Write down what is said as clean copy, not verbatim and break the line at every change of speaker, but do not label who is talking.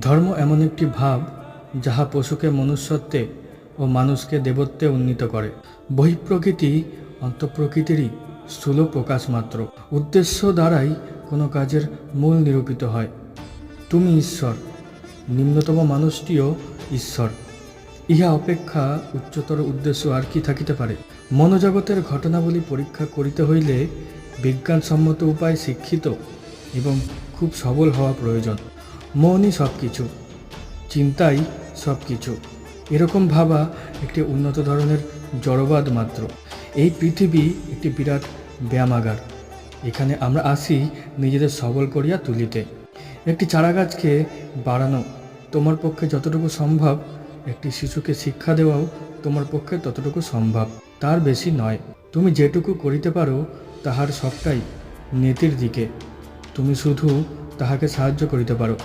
ধর্ম এমন একটি ভাব যাহা পশুকে মনুষ্যত্বে ও মানুষকে দেবত্বে উন্নীত করে। বহিঃপ্রকৃতি অন্তঃপ্রকৃতিরই স্থূল প্রকাশ মাত্র। উদ্দেশ্য দ্বারাই কোনো কাজের মূল নিরূপিত হয়। তুমি ঈশ্বর, নিম্নতম মানুষটিও ঈশ্বর। ইহা অপেক্ষা উচ্চতর উদ্দেশ্য আর কি থাকিতে পারে? মনোজগতের ঘটনাবলী পরীক্ষা করিতে হইলে বিজ্ঞানসম্মত উপায় শিক্ষিত এবং খুব সবল হওয়া প্রয়োজন। মনই সব কিছু, চিন্তাই সব কিছু, এরকম ভাবা একটি উন্নত ধরনের জড়বাদ মাত্র। এই পৃথিবী একটি বিরাট ব্যায়ামাগার। এখানে আমরা আসি নিজেদের সবল করিয়া তুলিতে। একটি চারাগাছকে বাড়ানো তোমার পক্ষে যতটুকু সম্ভব, একটি শিশুকে শিক্ষা দেওয়াও তোমার পক্ষে ততটুকু সম্ভব, তার বেশি নয়। তুমি যেটুকু করিতে পারো তাহার সবটাই নীতির দিকে। তুমি শুধু তাহাকে সাহায্য করিতে পারো।